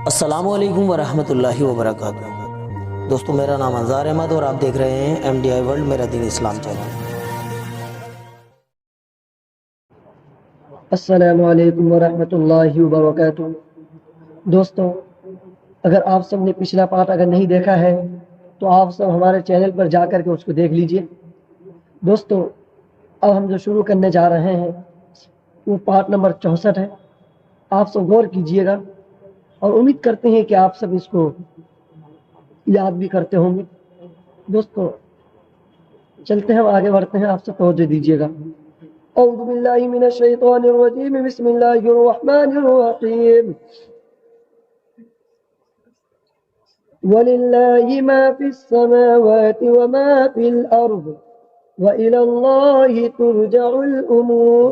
अस्सलामुअलैकुम वरहमतुल्लाहि वबरकातुहू। दोस्तों, मेरा नाम अंजार अहमद और आप देख रहे हैं MDI वर्ल्ड मेरा दीन इस्लाम चैनल। अस्सलामु अलैकुम वरहमतुल्लाहि वबरकातुहू। दोस्तों, अगर आप सब ने पिछला पार्ट अगर नहीं देखा है तो आप सब हमारे चैनल पर जाकर के उसको देख लीजिए। दोस्तों, अब हम जो शुरू करने जा रहे हैं वो पार्ट नंबर 64 है। आप सब गौर कीजिएगा और उम्मीद करते हैं कि आप सब इसको याद भी करते होंगे। दोस्तों, चलते हैं, आगे बढ़ते हैं, आप सब तवज्जो दीजिएगा। औज़ु बिल्लाहि मिनश शैतानिर रजीम, बिस्मिल्लाहिर रहमानिर रहीम। वलिल्लाहि मा फिस समावाति व मा फिल अर्द व इलल्लाहि तुरजउल उमूर।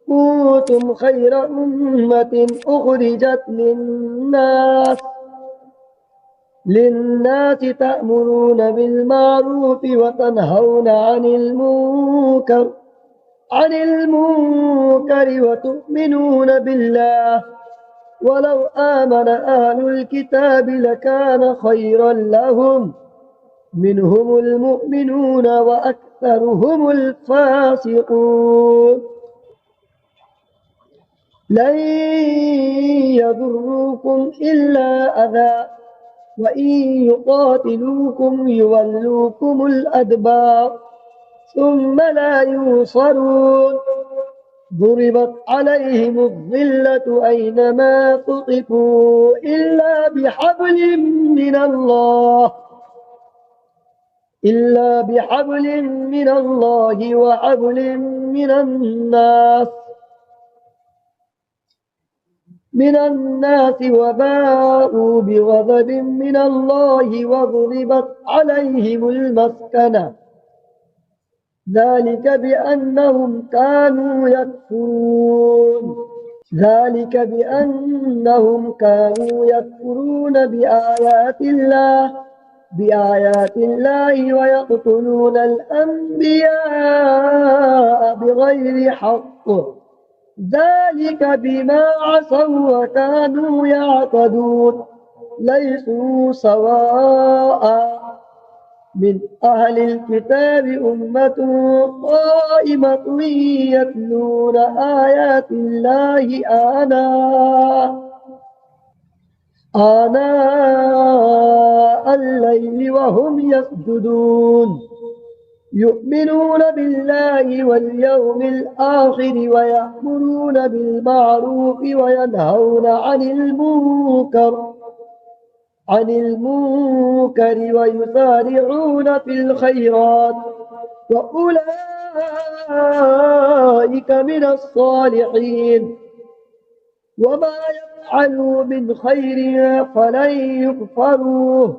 कुंतुम खैरा उम्मतिन उखरिजत लिन्नास तअमुरूना बिल मारूफ व तनहौना अनिल मुनकर व तु'मिनूना बिल्लाह वलौ आमन अहलुल किताब लकान खैरन लहुम मिनहुमुल मुमिनून व अक्सरुहुमुल फासिकून। लन यदुर्रुकुम इल्ला अज़ा व इन युक़ातिलूकुम युवल्लूकुमुल अदबार सुम्मा ला युंसरून। ضربت عليهم الذلة أينما ثقفوا إلا بحبل من الله وحبل من الناس وباءوا بغضب من الله وضربت عليهم المسكنة ذلك بأنهم كانوا يكفرون بآيات الله ويقتلون الأنبياء بغير حق ذلك بما عصوا وكانوا يعتدون. ليسوا سواء من أهل الكتاب أمة قائمة يتلون آيات الله آناء الليل وهم يسجدون يؤمنون بالله واليوم الآخر ويأمرون بالمعروف وينهون عن المنكر ويسارعون في الخيرات وأولئك من الصالحين وما يفعلوا من خير فلن يكفروه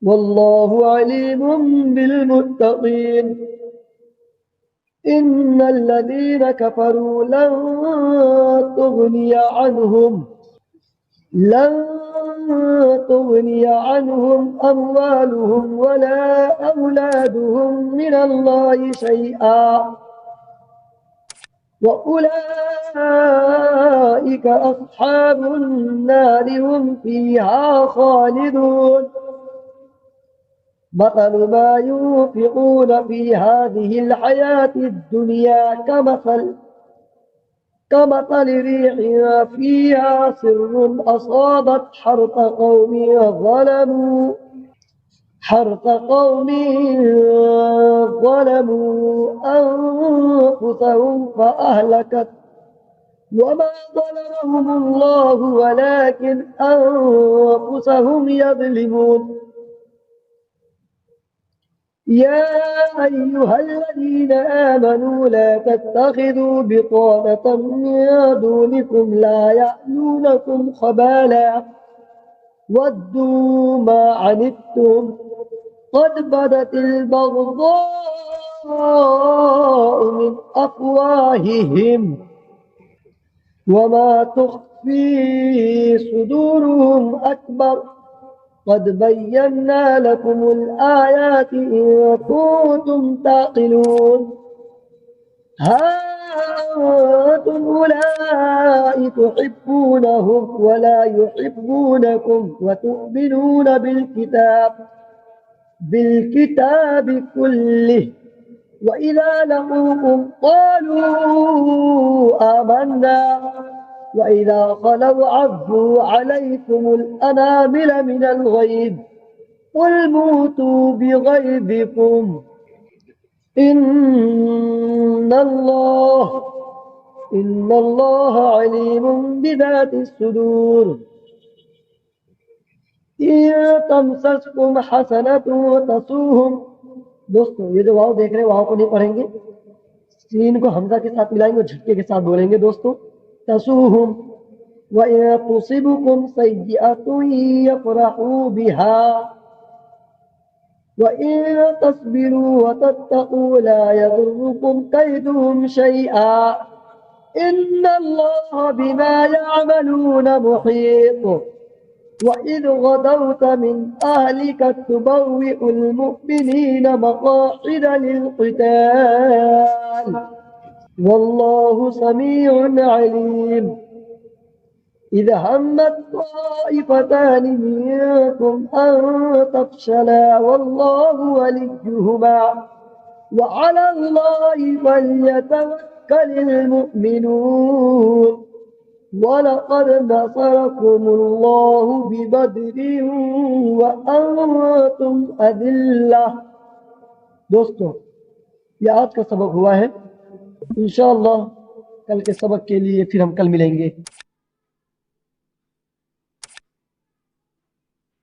والله عليم بالمتقين. إن الذين كفروا لن تغني عنهم أموالهم ولا أولادهم من الله شيئا وأولئك أصحاب النار هم فيها خالدون. مثل ما ينفقون في هذه الحياة الدنيا كمثل ريح فيها سر أصابت حرث قوم ظلموا أنفسهم فأهلكت وما ظلمهم الله ولكن أنفسهم يظلمون. يا أيها الذين آمنوا لا تتخذوا بطانة من دونكم لا يألونكم خبالا ودوا ما عنتم قد بدت البغضاء من أفواههم وما تخفي صدورهم أكبر قد بينا لكم الآيات إن كنتم تعقلون. ها أنتم هؤلاء تحبونهم ولا يحبونكم وتؤمنون بالكتاب كله وإذا لقوكم قالوا آمنا وإذا خلوا عضوا عليكم الأنامل من الغيظ قل موتوا بغيظكم إن الله عليم بذات الصدور إن تمسسكم حسنة तसूहुम। दोस्तों ये जो वाव देख रहे हैं वाव को नहीं पढ़ेंगे, सीन को हमजा के साथ मिलाएंगे और झटके के साथ बोलेंगे दोस्तों। तसूहुम व इन तुसिबुकुम सय्यअतुन यफरहू बिहा व इन तस्बिरू व तत्तकू ला यदुर्रुकुम कैदुहुम शैआ इन्नल्लाह बिमा यअमलून मुहीत وإذ غدوت من أهلك تبوئ المؤمنين مقاعد للقتال والله سميع عليم إذا همت طائفتان منكم أن تفشلا والله وليهما وعلى الله فليتوكل المؤمنون وَلَقَدْ نَصَرَكُمُ اللَّهُ بِبَدْرٍ وَأَنْتُمْ أَذِلَّةٌ। दोस्तों ये आज का सबक हुआ है। इंशाअल्लाह कल के सबक के लिए फिर हम कल मिलेंगे।